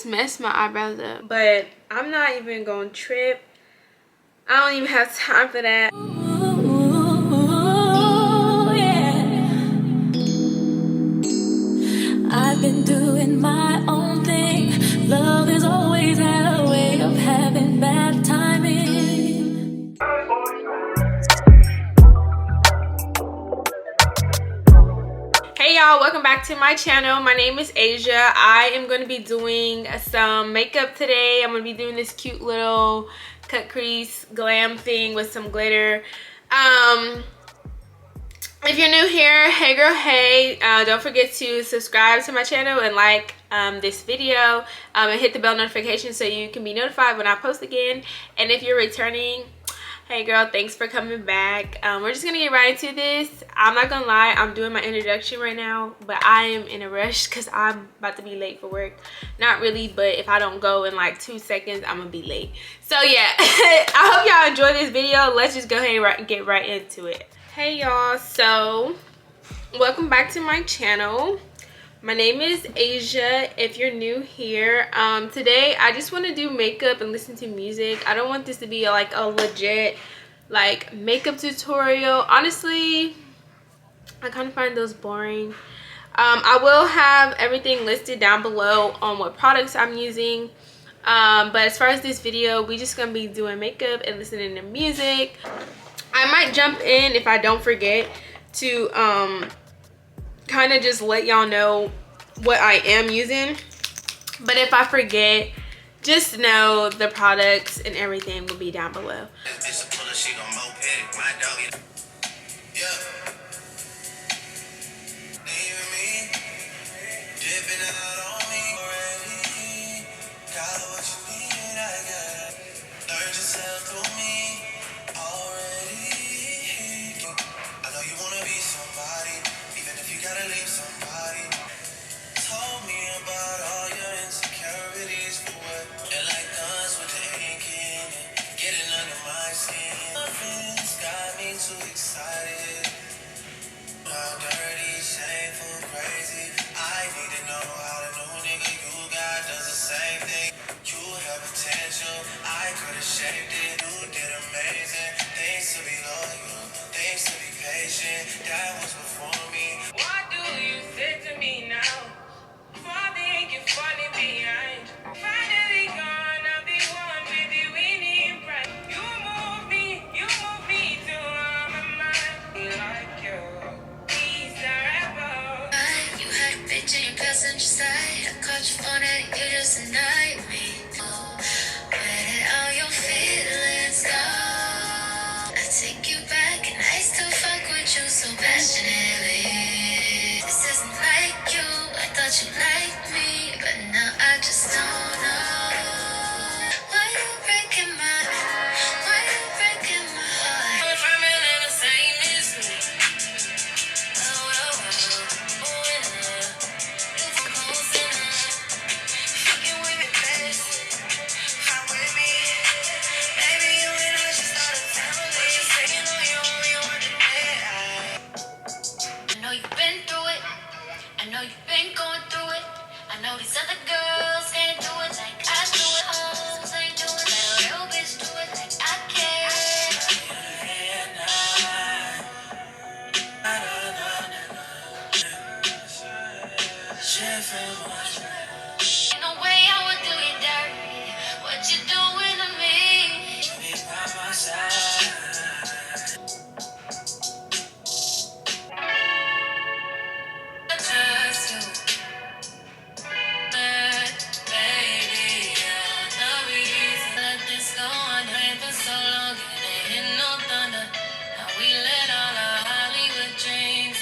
just messed my eyebrows up, but I'm not even gonna trip. I don't even have time for that. Ooh, yeah. I've been doing my own thing. Love has always had a way of having bad timing. Hey y'all, welcome back to my channel. My name is AZJA. I am going to be doing some makeup today. I'm going to be doing this cute little cut crease glam thing with some glitter. If you're new here, hey girl, hey. Don't forget to subscribe to my channel and like this video and hit the bell notification so you can be notified when I post again. And if you're returning, hey girl, thanks for coming back. We're just gonna get right into this. I'm not gonna lie, I'm doing my introduction right now, but I am in a rush because I'm about to be late for work. Not really, but if I don't go in like 2 seconds, I'm gonna be late. So yeah, I hope y'all enjoy this video. Let's just go ahead and get right into it. Hey y'all, so welcome back to my channel. My name is AZJA. If you're new here, today I just want to do makeup and listen to music. I don't want this to be like a legit like makeup tutorial. Honestly, I kind of find those boring. I will have everything listed down below on what products I'm using, but as far as this video, we just gonna be doing makeup and listening to music. I might jump in if I don't forget to kind of just let y'all know what I am using, but if I forget, just know the products and everything will be down below.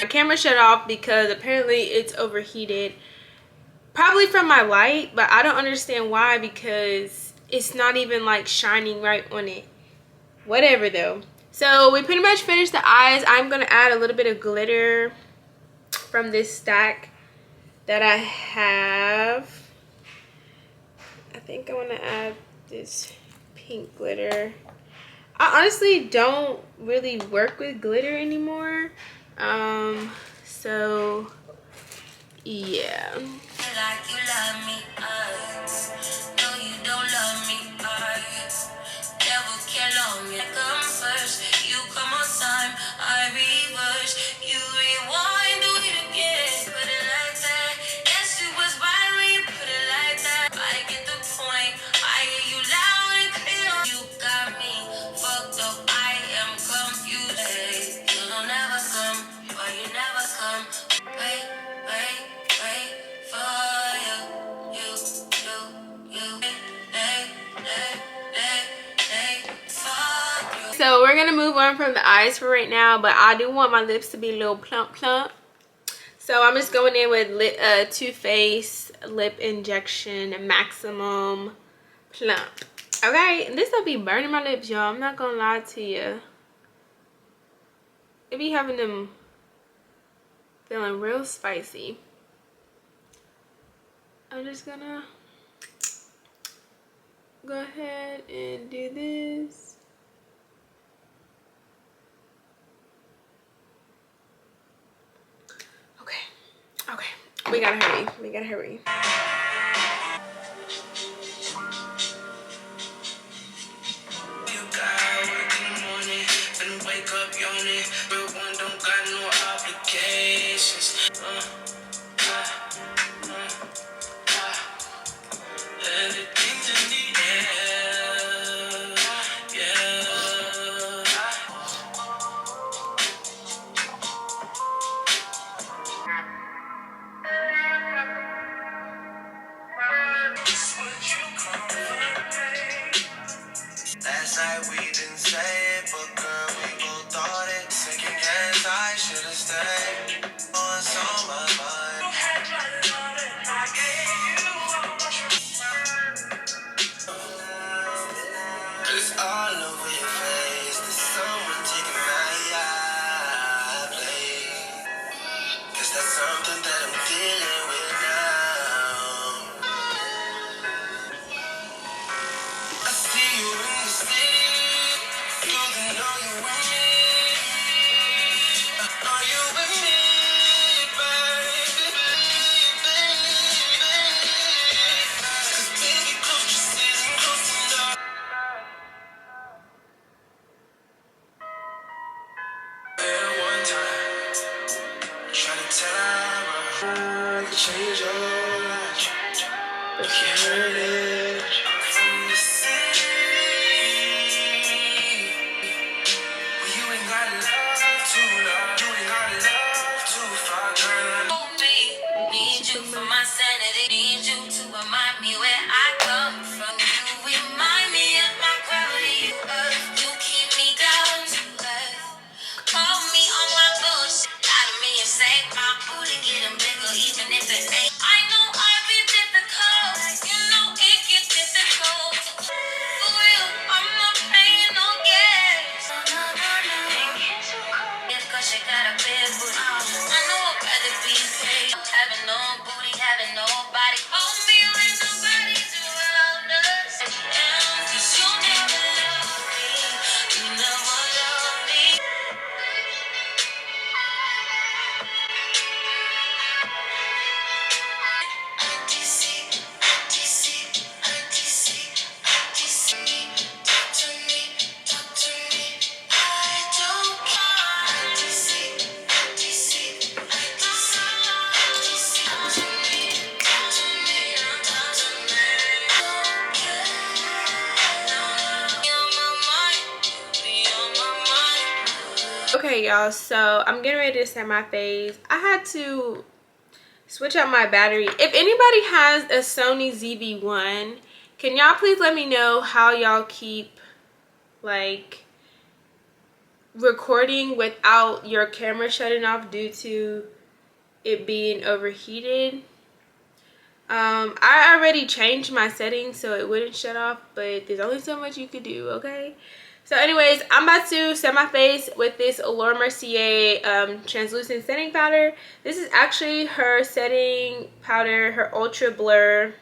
My camera shut off because apparently it's overheated, probably from my light, but I don't understand why because it's not even like shining right on it. Whatever though. So we pretty much finished the eyes. I'm gonna add a little bit of glitter from this stack that I have. I think I want to add this pink glitter. I honestly don't really work with glitter anymore. So yeah. so we're gonna move on from the eyes for right now, but I do want my lips to be a little plump. So I'm just going in with Too Faced Lip Injection Maximum Plump. Okay, and this will be burning my lips, y'all. I'm not gonna lie to you. It be having them feeling real spicy. I'm just gonna go ahead and do this. Okay, we gotta hurry. Last night we didn't say it, but girl, we both thought it. Second guess I should have stayed. On so much mind. It's all over your face. There's someone taking my place. 'Cause that's something that I'm dealing with now. I see you in the city. Do they know you with me? Are you with me, baby? Baby, close your eyes and close enough. One time, try to tell her I could change your life, but you heard it from the city. Well, you ain't got love to love. You ain't got love to fuck, girl. Need you for my sanity. Need you to remind me where I come from. You remind me of my gravity. You keep me down to earth. Call me on my bullshit. Lie to me and say my booty getting bigger, even if it ain't. I know I've been difficult. You know it gets difficult. For real, I'm not playing no games. No, no, no. Cause she got a big booty. I know I'd rather be paid. Having no booty, having nobody. Hold me when nobody's around us. Cause you never love me. You never love me. Okay, y'all, so I'm getting ready to set my face. I had to switch out my battery. If anybody has a Sony ZV-1, can y'all please let me know how y'all keep like recording without your camera shutting off due to it being overheated. I already changed my settings so it wouldn't shut off, but there's only so much you could do, okay? So anyways, I'm about to set my face with this Laura Mercier translucent setting powder. This is actually her setting powder, her ultra blur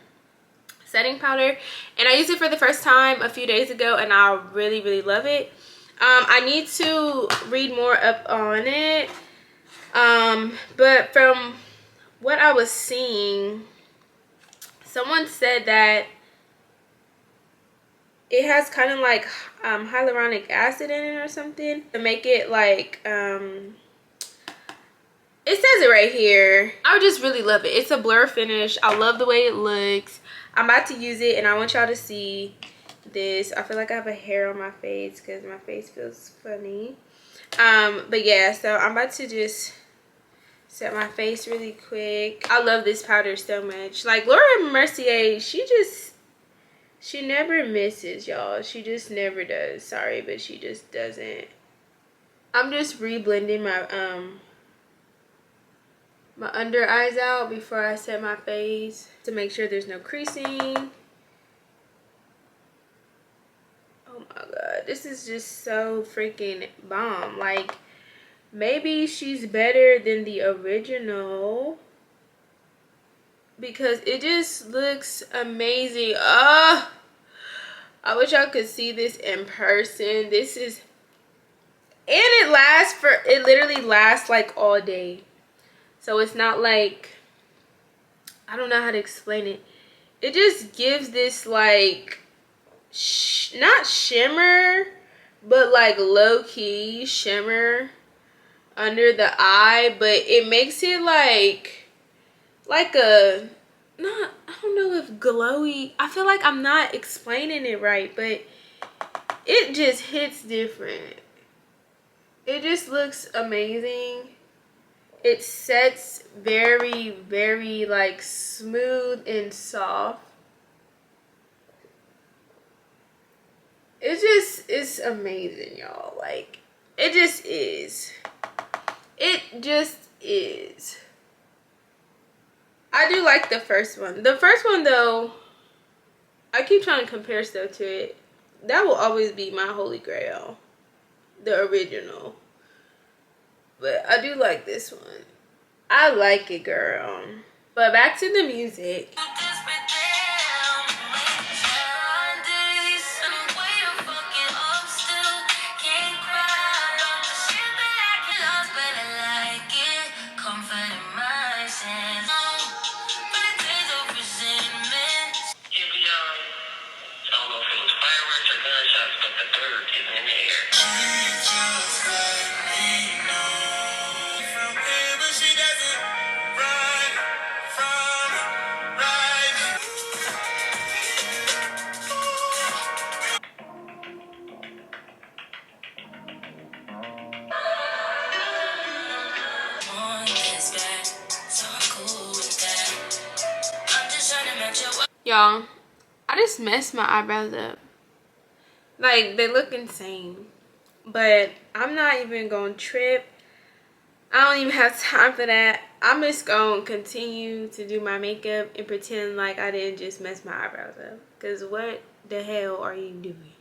setting powder, and I used it for the first time a few days ago and I really love it. I need to read more up on it, but from what I was seeing, someone said that it has kind of like hyaluronic acid in it or something to make it like it says it right here. I just really love it. It's a blur finish. I love the way it looks. I'm about to use it and I want y'all to see this. I feel like I have a hair on my face because my face feels funny. But yeah, so I'm about to just set my face really quick. I love this powder so much. Like Laura Mercier, she just She never misses, y'all. She just never does. Sorry, but she just doesn't. I'm just re-blending my under eyes out before I set my face to make sure there's no creasing. Oh my god, this is just so freaking bomb. Like, maybe she's better than the original because it just looks amazing. I wish y'all could see this in person. This is, and it literally lasts like all day. So it's not like, I don't know how to explain it. It just gives this like, not shimmer, but like low-key shimmer under the eye, but it makes it like a, not, I don't know if glowy, I feel like I'm not explaining it right, but it just hits different. It just looks amazing. It sets very, very like smooth and soft. It's amazing, y'all. Like, it just is. It just is. I do like the first one. The first one though, I keep trying to compare stuff to it. That will always be my holy grail. The original. But I do like this one. I like it, girl. But back to the music. Y'all, I just messed my eyebrows up. Like, they look insane. But I'm not even gonna trip. I don't even have time for that. I'm just gonna continue to do my makeup and pretend like I didn't just mess my eyebrows up. Because what the hell are you doing?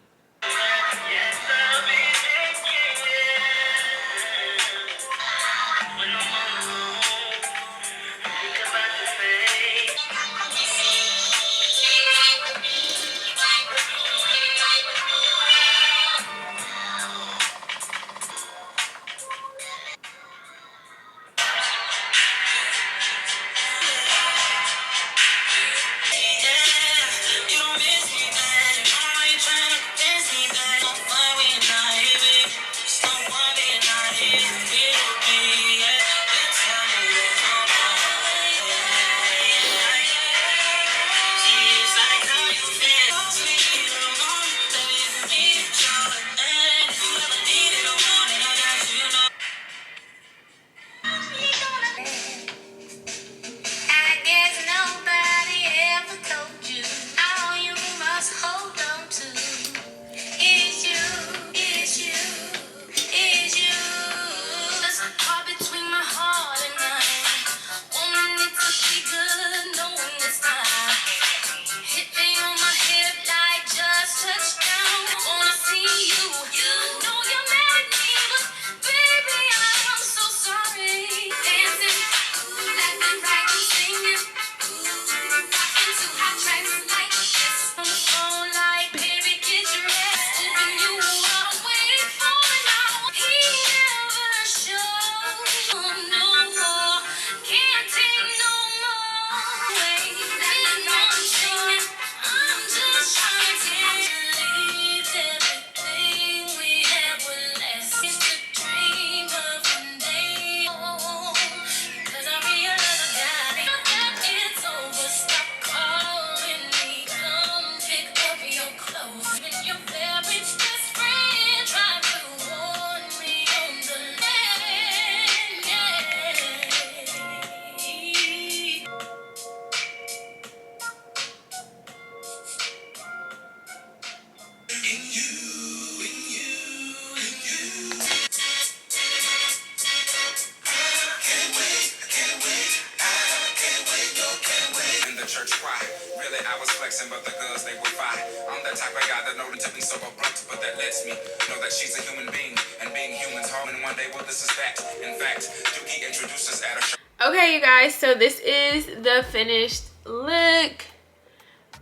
type of guy that know to be so abrupt, but that lets me know that she's a human being, and being human's home, and one day, well, this is fact. In fact, Dookie introduced us at a show. Okay, you guys, so this is the finished look.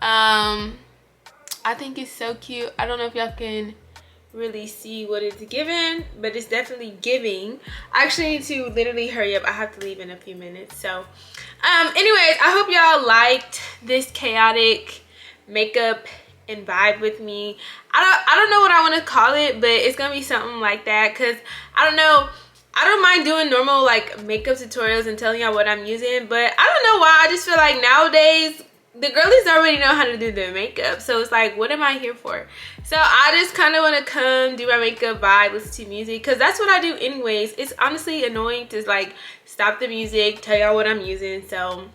I think it's so cute. I don't know if y'all can really see what it's giving, but it's definitely giving. I actually need to literally hurry up. I have to leave in a few minutes. So anyways, I hope y'all liked this chaotic makeup and vibe with me. I don't know what I want to call it, but it's gonna be something like that, because I don't know, I don't mind doing normal like makeup tutorials and telling y'all what I'm using, but I don't know why, I just feel like nowadays the girlies already know how to do their makeup, so it's like, what am I here for? So I just kind of want to come do my makeup, vibe, listen to music, because that's what I do anyways. It's honestly annoying to like stop the music, tell y'all what I'm using, so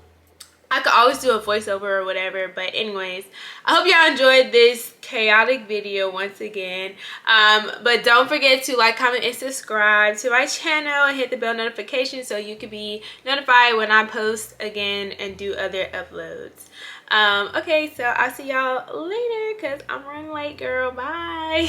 I could always do a voiceover or whatever. But anyways, I hope y'all enjoyed this chaotic video once again. But don't forget to like, comment, and subscribe to my channel and hit the bell notification so you can be notified when I post again and do other uploads. Okay, so I'll see y'all later because I'm running late, girl. Bye.